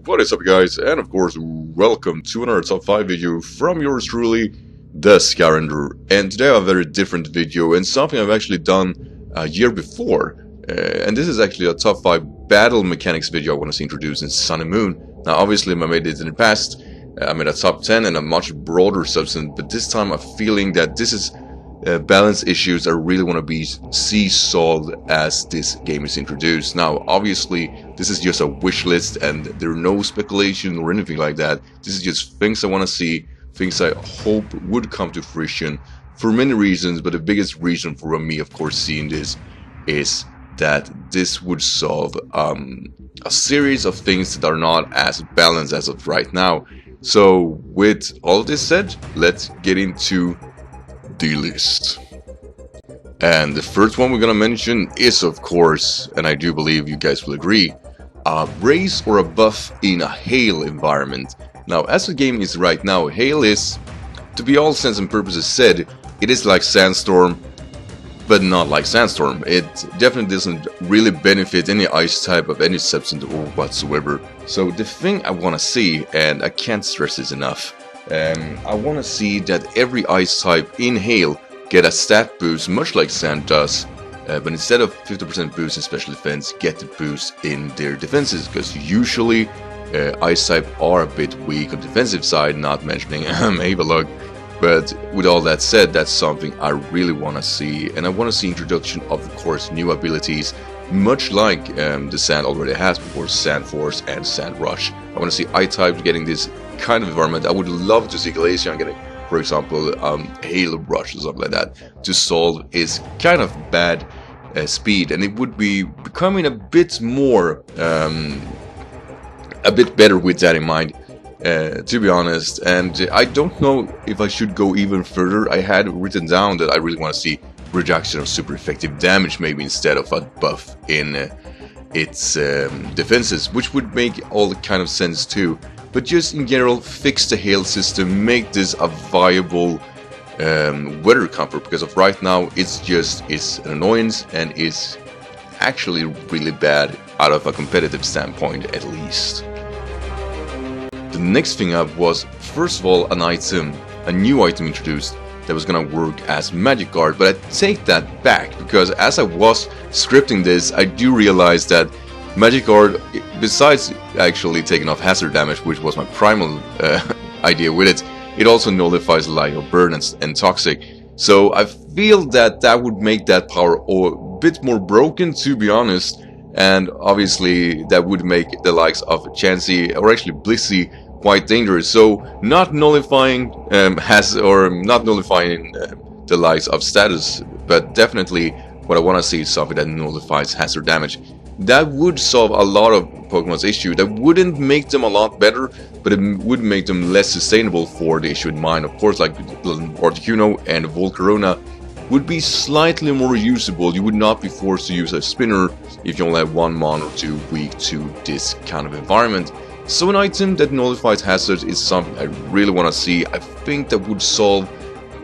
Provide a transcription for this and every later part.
What is up, guys, and of course welcome to another top 5 video from yours truly, the Scavenger. And today I have a very different video and something I've actually done a year before, and this is actually a top 5 battle mechanics video I want to see introduced in Sun and Moon. Now obviously I made it in the past, I made a top 10 and a much broader substance, but this time I'm feeling that this is balance issues I really want to see solved as this game is introduced. Now obviously this is just a wish list and there are no speculation or anything like that. This is just things I want to see, things I hope would come to fruition for many reasons, but the biggest reason for me of course seeing this is that this would solve a series of things that are not as balanced as of right now. So with all this said, let's get into the list. And the first one we're gonna mention is of course, and I do believe you guys will agree, a raise or a buff in a hail environment. Now as the game is right now, hail is, to be all intents and purposes said, it is like sandstorm, but not like sandstorm. It definitely doesn't really benefit any ice type of any substance or whatsoever. So the thing I want to see, and I can't stress this enough, I want to see that every ice type in hail get a stat boost much like sand does, but instead of 50% boost in special defense, get the boost in their defenses, because usually ice type are a bit weak on the defensive side, not mentioning Avalog. But with all that said, that's something I really want to see, and I want to see introduction of course new abilities, much like the Sand already has before, Sand Force and Sand Rush. I want to see I-types getting this kind of environment. I would love to see Glacian getting, for example, Hail Rush or something like that, to solve his kind of bad speed, and it would be becoming a bit more, a bit better with that in mind. To be honest, and I don't know if I should go even further. I had written down that I really want to see reduction of super effective damage maybe instead of a buff in its defenses, which would make all the kind of sense too. But just in general, fix the hail system, make this a viable weather comfort, because of right now it's an annoyance and is actually really bad out of a competitive standpoint at least. The next thing up was, first of all, an item, a new item introduced that was gonna work as Magic Guard, but I take that back, because as I was scripting this, I do realize that Magic Guard, besides actually taking off hazard damage, which was my primal idea with it, it also nullifies Light of Burn and Toxic. So I feel that that would make that power a bit more broken, to be honest, and obviously that would make the likes of Chansey, or actually Blissey, quite dangerous. So not nullifying not nullifying the likes of status, but definitely what I want to see is something that nullifies hazard damage. That would solve a lot of Pokemon's issue. That wouldn't make them a lot better, but it would make them less sustainable for the issue in mind. Of course, like Articuno and Volcarona would be slightly more usable. You would not be forced to use a spinner if you only have one mon or two weak to this kind of environment. So an item that nullifies hazards is something I really want to see. I think that would solve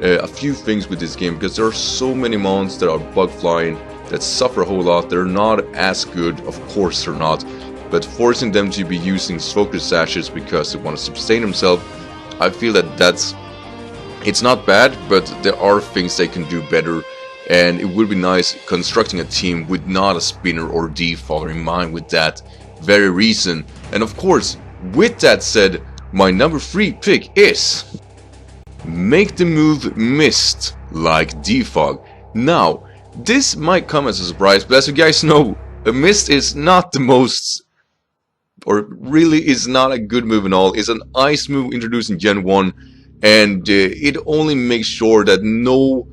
a few things with this game, because there are so many mons that are bug flying that suffer a whole lot. They're not as good, of course they're not, but forcing them to be using focus sashes because they want to sustain themselves, I feel that it's not bad, but there are things they can do better, and it would be nice constructing a team with not a spinner or defogger in mind with that very reason. And of course, with that said, my number 3 pick is make the move Mist like Defog. Now, this might come as a surprise, but as you guys know, a Mist is not the most, or really is not a good move at all. It's an ice move introduced in Gen 1, and it only makes sure that no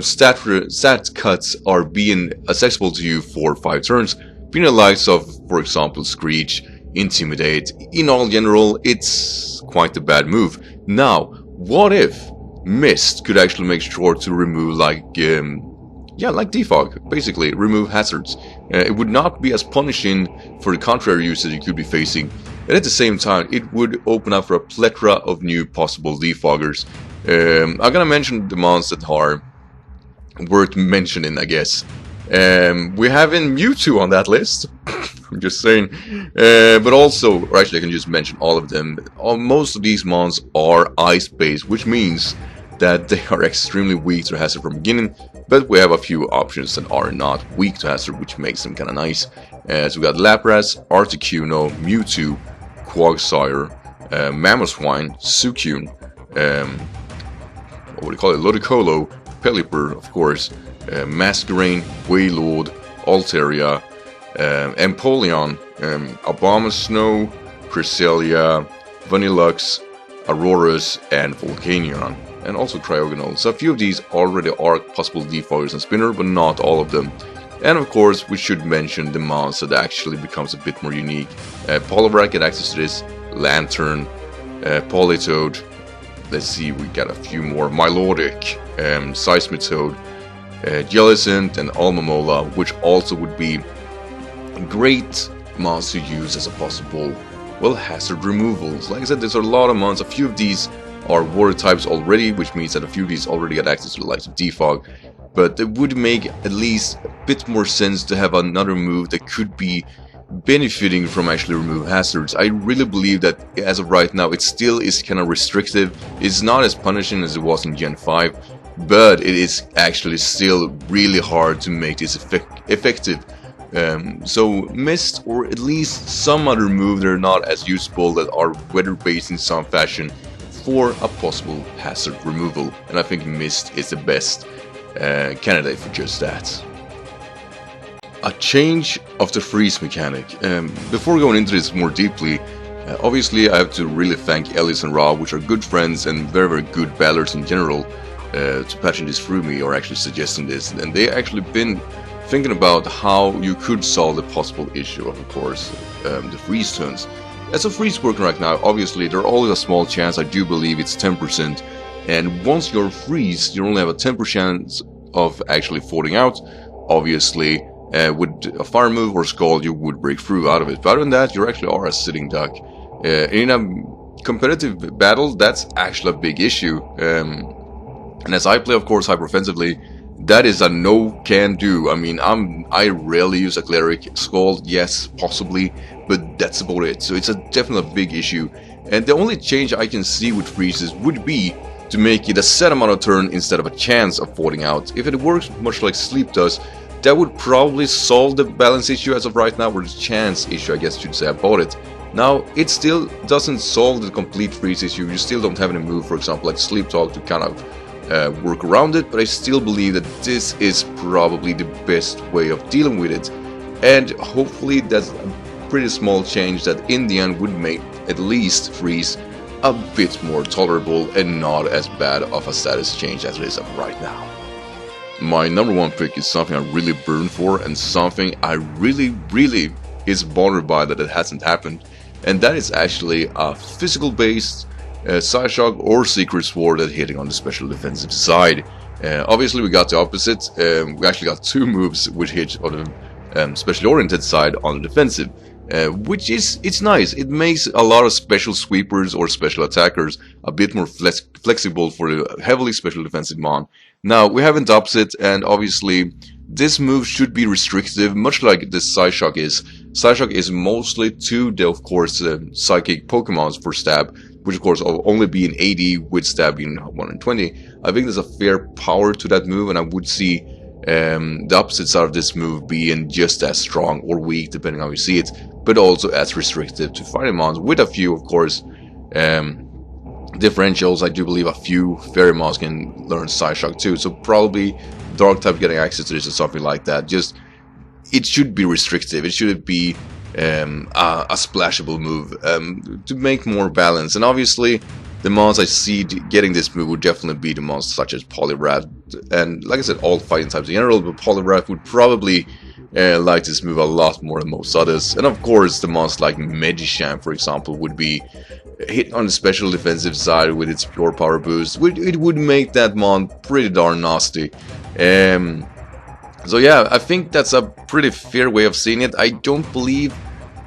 stat cuts are being accessible to you for 5 turns, being the likes of, for example, Screech, Intimidate. In all general, it's quite a bad move. Now, what if Mist could actually make sure to remove like Defog, basically remove hazards. It would not be as punishing for the contrary users you could be facing, and at the same time it would open up for a plethora of new possible defoggers. I'm gonna mention the mons that are worth mentioning, I guess. We have in Mewtwo on that list. I'm just saying. But also, or actually I can just mention all of them. Most of these mons are ice-based, which means that they are extremely weak to hazard from beginning, but we have a few options that are not weak to hazard, which makes them kind of nice. So we got Lapras, Articuno, Mewtwo, Quagsire, Mamoswine, Suicune, what do you call it, Ludicolo, Pelipper, of course, Masquerain, Wailord, Altaria, Empoleon, Abomasnow, Cresselia, Vanillux, Aurorus, and Volcanion, and also Cryogonal. So a few of these already are possible defoggers and spinner, but not all of them. And of course, we should mention the monster that actually becomes a bit more unique. Poliwrath get access to this, Lantern, Politoed, let's see, we got a few more, Milotic, Seismitoad, Jellicent, and Almamola, which also would be great mons to use as a possible, well, hazard removals. Like I said, there's a lot of mons. A few of these are water types already, which means that a few of these already get access to the likes of Defog. But it would make at least a bit more sense to have another move that could be benefiting from actually remove hazards. I really believe that as of right now it still is kind of restrictive. It's not as punishing as it was in Gen 5, but it is actually still really hard to make this effective. So Mist, or at least some other move that are not as useful, that are weather based in some fashion, for a possible hazard removal, and I think Mist is the best candidate for just that. A change of the freeze mechanic. Before going into this more deeply, obviously I have to really thank Ellis and Rob, which are good friends and very good battlers in general, to patching this through me, or actually suggesting this, and they actually been thinking about how you could solve the possible issue of course, the freeze turns. As a freeze working right now, obviously there are always a small chance, I do believe it's 10%, and once you're freeze, you only have a 10% chance of actually falling out. Obviously, with a fire move or scald, you would break through out of it. But other than that, you actually are a sitting duck. In a competitive battle, that's actually a big issue. And as I play, of course, hyper-offensively, that is a no can do. I mean, I rarely use a cleric. Scald, yes, possibly, but that's about it. So it's a definitely a big issue. And the only change I can see with freezes would be to make it a set amount of turn instead of a chance of falling out. If it works much like sleep does, that would probably solve the balance issue as of right now, or the chance issue, I guess you should say, about it. Now, it still doesn't solve the complete freeze issue. You still don't have any move, for example, like Sleep Talk to kind of work around it, but I still believe that this is probably the best way of dealing with it. And hopefully that's a pretty small change that in the end would make at least freeze a bit more tolerable and not as bad of a status change as it is right now. My number one pick is something I really burn for, and something I really is bothered by that it hasn't happened, and that is actually a physical based Psyshock or Secret Sword that hitting on the special defensive side. Obviously we got the opposite. We actually got two moves which hit on the specially oriented side on the defensive, which is, it's nice. It makes a lot of special sweepers or special attackers a bit more flexible for the heavily special defensive mon. Now, we haven't the opposite, and obviously this move should be restrictive, much like the Psyshock is. Psyshock is mostly to the, of course, psychic Pokemons for stab, which of course will only be an 80 with stab being 120. I think there's a fair power to that move, and I would see the opposite side of this move being just as strong or weak, depending on how you see it, but also as restrictive to fighting mons, with a few, of course, differentials. I do believe a few fairy mons can learn Psyshock too, so probably dark type getting access to this or something like that. Just, it should be restrictive. It shouldn't be a splashable move to make more balance. And obviously the mons I see getting this move would definitely be the mons such as Poliwrath, and like I said, all fighting types in general, but Poliwrath would probably like this move a lot more than most others. And of course the mons like Medicham, for example, would be hit on the special defensive side with its pure power boost. It would make that mon pretty darn nasty. So yeah, I think that's a pretty fair way of seeing it. I don't believe,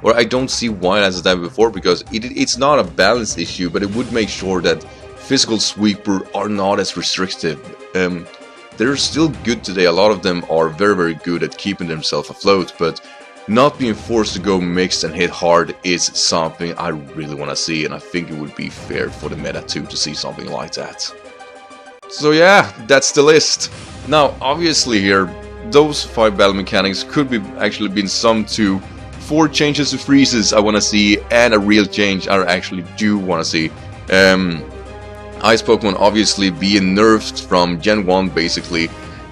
or I don't see why it hasn't happened before, because it's not a balance issue, but it would make sure that physical sweeper are not as restrictive. They're still good today. A lot of them are very good at keeping themselves afloat, but not being forced to go mixed and hit hard is something I really want to see, and I think it would be fair for the meta too to see something like that. So yeah, that's the list. Now, obviously here, those 5 battle mechanics could be actually been summed to 4 changes to freezes I want to see, and a real change I actually do want to see. Ice Pokemon obviously being nerfed from Gen 1 basically,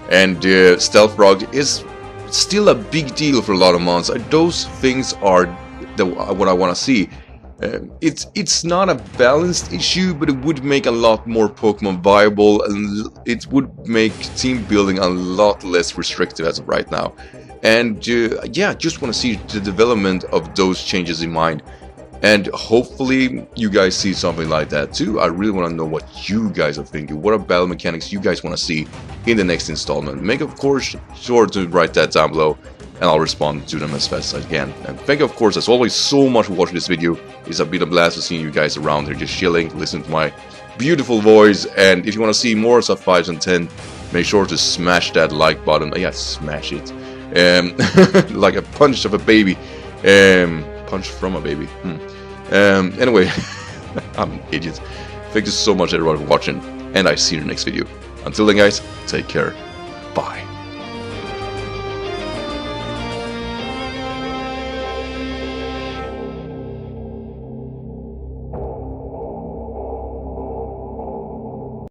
and Stealth Rock is still a big deal for a lot of mons. Those things are what I want to see. It's not a balanced issue, but it would make a lot more Pokemon viable, and it would make team building a lot less restrictive as of right now. And yeah, just want to see the development of those changes in mind. And hopefully you guys see something like that too. I really want to know what you guys are thinking. What are battle mechanics you guys want to see in the next installment? Make, of course, sure to write that down below, and I'll respond to them as fast as I can. And thank you, of course, as always, so much for watching this video. It's been a blast to seeing you guys around here just chilling, listening to my beautiful voice. And if you want to see more sub 5s and 10, make sure to smash that like button. Yeah, smash it. Like a punch of a baby. Punch from a baby. Anyway, I'm an idiot. Thank you so much everyone for watching, and I see you in the next video. Until then guys, take care. Bye.